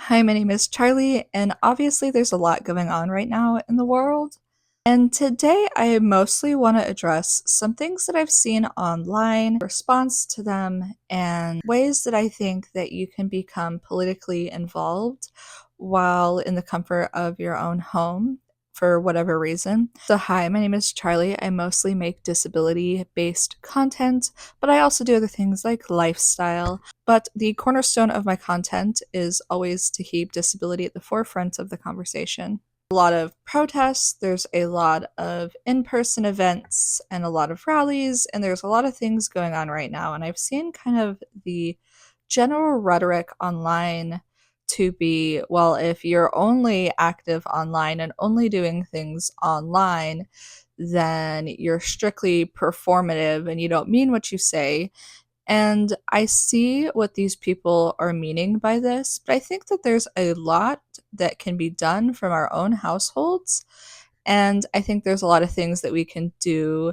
Hi, my name is Charlie, and obviously there's a lot going on right now in the world. And today I mostly want to address some things that I've seen online, response to them, and ways that I think that you can become politically involved while in the comfort of your own home for whatever reason. So hi, my name is Charlie. I mostly make disability-based content, but I also do other things like lifestyle. But the cornerstone of my content is always to keep disability at the forefront of the conversation. A lot of protests, there's a lot of in-person events and a lot of rallies, and there's a lot of things going on right now. And I've seen kind of the general rhetoric online to be, well, if you're only active online and only doing things online, then you're strictly performative and you don't mean what you say. And I see what these people are meaning by this, but I think that there's a lot that can be done from our own households. And I think there's a lot of things that we can do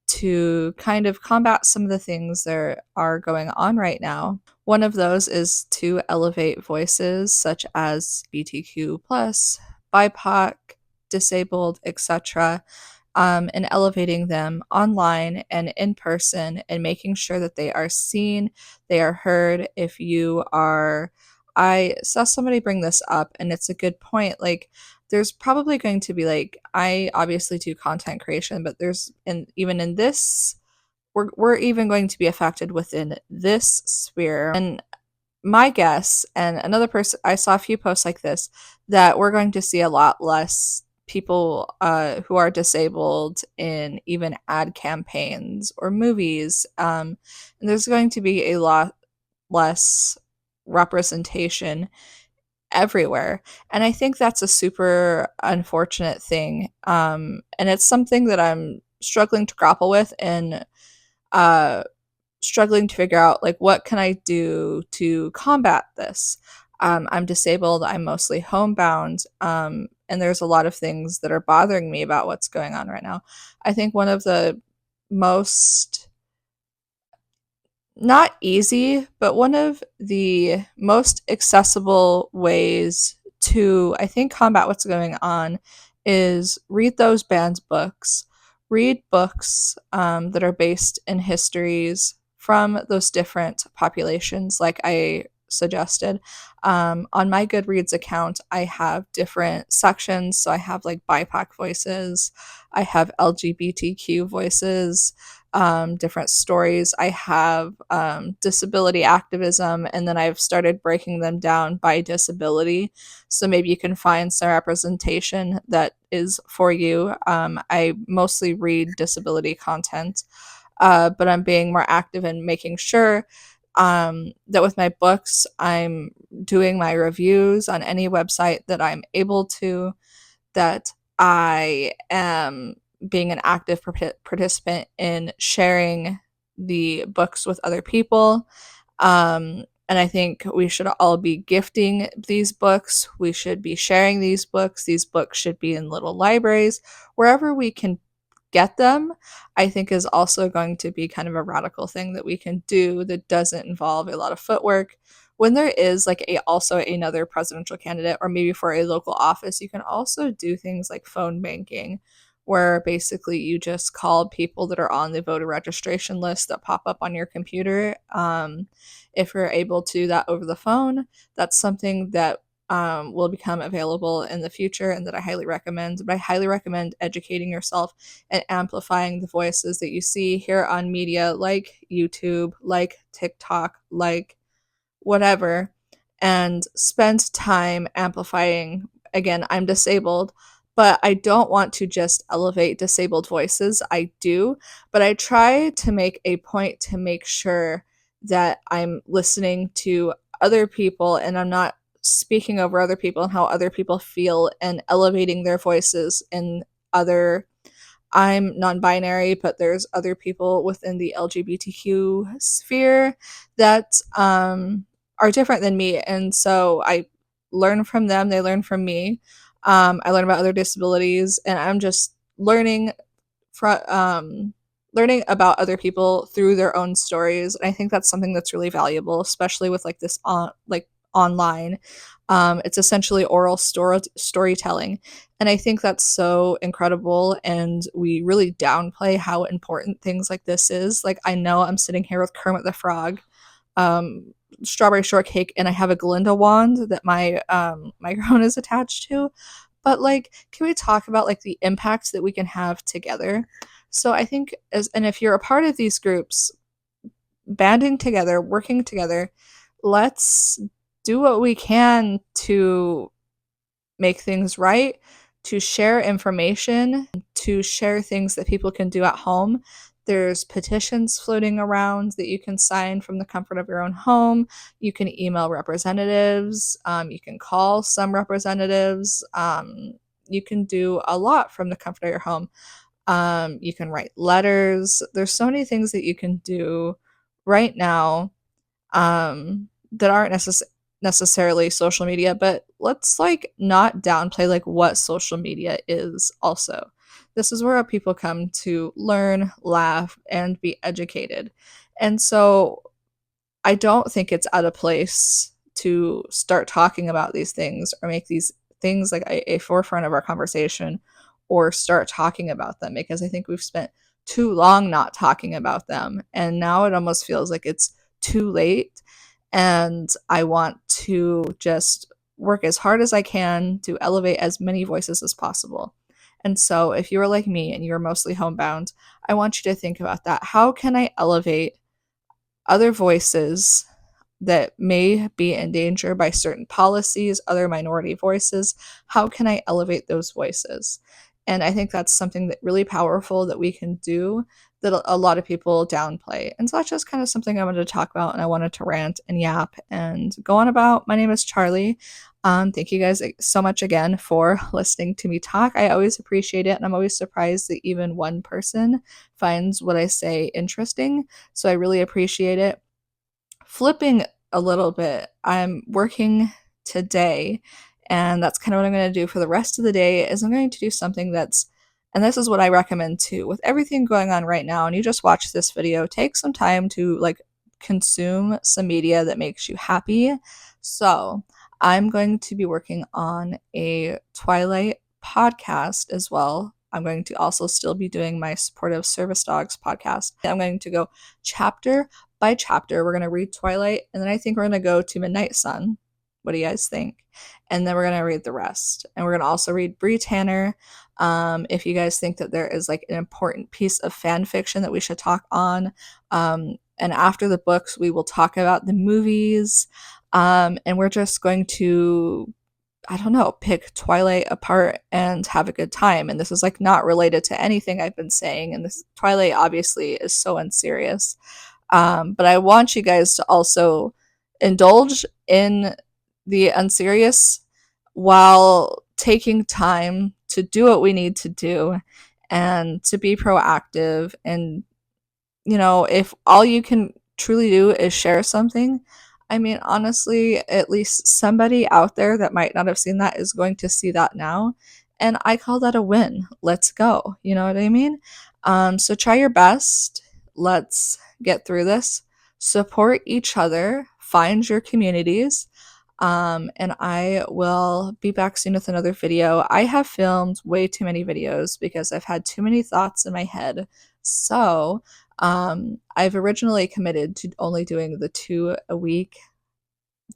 to kind of combat some of the things that are going on right now. One of those is to elevate voices such as BTQ, BIPOC, disabled, etc., and elevating them online and in person and making sure that they are seen, they are heard. If you are, I saw somebody bring this up, and it's a good point. Like, there's probably going to be like, I obviously do content creation, but there's, and even in this, we're even going to be affected within this sphere. And my guess, and another person, I saw a few posts like this, that we're going to see a lot less people who are disabled in even ad campaigns or movies. And there's going to be a lot less representation everywhere. And I think that's a super unfortunate thing. And it's something that I'm struggling to grapple with and uh, struggling to figure out, like, what can I do to combat this? I'm disabled, I'm mostly homebound, and there's a lot of things that are bothering me about what's going on right now. I think one of the most, not easy, but one of the most accessible ways to, I think, combat what's going on is read those banned books. Read books that are based in histories from those different populations, like I suggested. On my Goodreads account, I have different sections. So I have like BIPOC voices, I have LGBTQ voices, different stories. I have disability activism, and then I've started breaking them down by disability. So maybe you can find some representation that is for you. I mostly read disability content, but I'm being more active in making sure that with my books, I'm doing my reviews on any website that I'm able to, that I am being an active participant in sharing the books with other people. And I think we should all be gifting these books. We should be sharing these books. These books should be in little libraries. Wherever we can get them, I think is also going to be kind of a radical thing that we can do that doesn't involve a lot of footwork. When there is like a also another presidential candidate, or maybe for a local office, you can also do things like phone banking, where basically you just call people that are on the voter registration list that pop up on your computer. If you're able to do that over the phone, that's something that will become available in the future and that I highly recommend. But I highly recommend educating yourself and amplifying the voices that you see here on media like YouTube, like TikTok, like whatever, and spend time amplifying. Again, I'm disabled, but I don't want to just elevate disabled voices. I do, but I try to make a point to make sure that I'm listening to other people and I'm not speaking over other people and how other people feel and elevating their voices in other. I'm non-binary, but there's other people within the LGBTQ sphere that are different than me, and so I learn from them. They learn from me. I learn about other disabilities, and I'm just learning about other people through their own stories. And I think that's something that's really valuable, especially with like this on like online. It's essentially oral storytelling. And I think that's so incredible. And we really downplay how important things like this is. Like, I know I'm sitting here with Kermit the Frog, um, strawberry shortcake, and I have a Glinda wand that my microphone is attached to. But like, can we talk about like the impact that we can have together? So I think and if you're a part of these groups, banding together, working together, let's do what we can to make things right, to share information, to share things that people can do at home. There's petitions floating around that you can sign from the comfort of your own home. You can email representatives. You can call some representatives. You can do a lot from the comfort of your home. You can write letters. There's so many things that you can do right now, that aren't necessarily social media, but let's like not downplay like what social media is also. This is where people come to learn, laugh, and be educated. And so I don't think it's out of place to start talking about these things or make these things like a forefront of our conversation, or start talking about them, because I think we've spent too long not talking about them. And now it almost feels like it's too late. And I want to just work as hard as I can to elevate as many voices as possible. And so if you're like me and you're mostly homebound, I want you to think about that. How can I elevate other voices that may be in danger by certain policies, other minority voices? How can I elevate those voices? And I think that's something that really powerful that we can do, that a lot of people downplay. And so that's just kind of something I wanted to talk about, and I wanted to rant and yap and go on about. My name is Charlie. Thank you guys so much again for listening to me talk. I always appreciate it, and I'm always surprised that even one person finds what I say interesting. So I really appreciate it. Flipping a little bit, I'm working today, and that's kind of what I'm going to do for the rest of the day. Is I'm going to do something that's, and this is what I recommend too, with everything going on right now, and you just watch this video, take some time to like consume some media that makes you happy. So I'm going to be working on a Twilight podcast as well. I'm going to also still be doing my Supportive Service Dogs podcast. I'm going to go chapter by chapter. We're going to read Twilight, and then I think we're going to go to Midnight Sun. What do you guys think? And then we're going to read the rest. And we're going to also read Bree Tanner. If you guys think that there is like an important piece of fan fiction that we should talk on. And after the books, we will talk about the movies. And we're just going to, I don't know, pick Twilight apart and have a good time. And this is like not related to anything I've been saying. And this Twilight obviously is so unserious. But I want you guys to also indulge in the unserious while taking time to do what we need to do and to be proactive. And, you know, if all you can truly do is share something, I mean, honestly, at least somebody out there that might not have seen that is going to see that now. And I call that a win. Let's go. You know what I mean? So try your best. Let's get through this. Support each other. Find your communities. And I will be back soon with another video. I have filmed way too many videos because I've had too many thoughts in my head. So I've originally committed to only doing the 2 a week.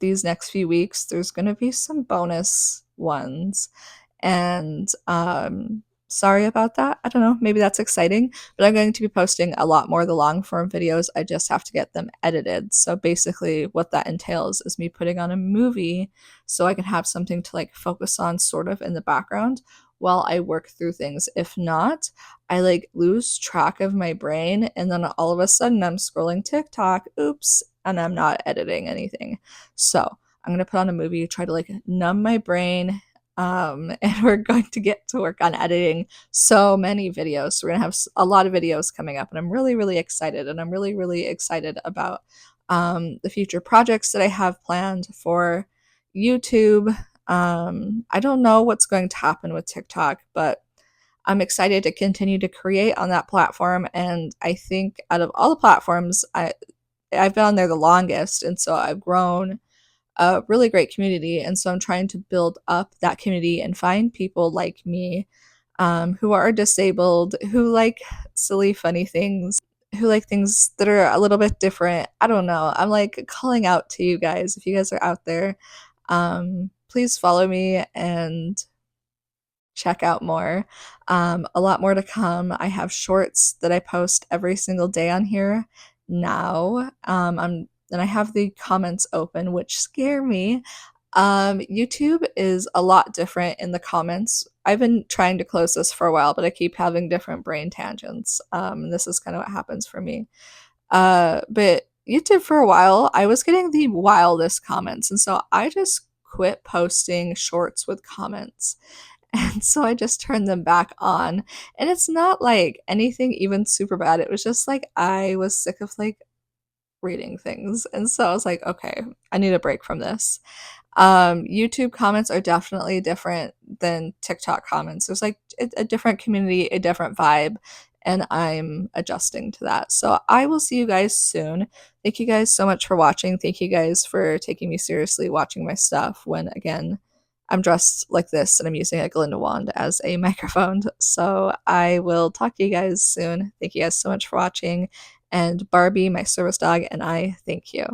These next few weeks, there's going to be some bonus ones. And sorry about that. I don't know. Maybe that's exciting. But I'm going to be posting a lot more of the long form videos. I just have to get them edited. So basically, what that entails is me putting on a movie so I can have something to like focus on sort of in the background while I work through things. If not, I like lose track of my brain, and then all of a sudden I'm scrolling TikTok, oops, and I'm not editing anything. So I'm gonna put on a movie, try to like numb my brain, and we're going to get to work on editing so many videos. So we're gonna have a lot of videos coming up, and I'm really, really excited, and I'm really, really excited about the future projects that I have planned for YouTube. I don't know what's going to happen with TikTok, but I'm excited to continue to create on that platform. And I think out of all the platforms, I've been on there the longest, and so I've grown a really great community. And so I'm trying to build up that community and find people like me, who are disabled, who like silly, funny things, who like things that are a little bit different. I don't know. I'm like calling out to you guys. If you guys are out there, please follow me and check out more. A lot more to come. I have shorts that I post every single day on here now. And I have the comments open, which scare me. YouTube is a lot different in the comments. I've been trying to close this for a while, but I keep having different brain tangents. And this is kind of what happens for me. But YouTube for a while, I was getting the wildest comments, and so I just quit posting shorts with comments. And so I just turned them back on. And it's not like anything even super bad. It was just like I was sick of like reading things. And so I was like, okay, I need a break from this. YouTube comments are definitely different than TikTok comments. There's like a different community, a different vibe, and I'm adjusting to that. So I will see you guys soon. Thank you guys so much for watching. Thank you guys for taking me seriously watching my stuff when, again, I'm dressed like this and I'm using a Glinda wand as a microphone. So I will talk to you guys soon. Thank you guys so much for watching. And Barbie, my service dog, and I thank you.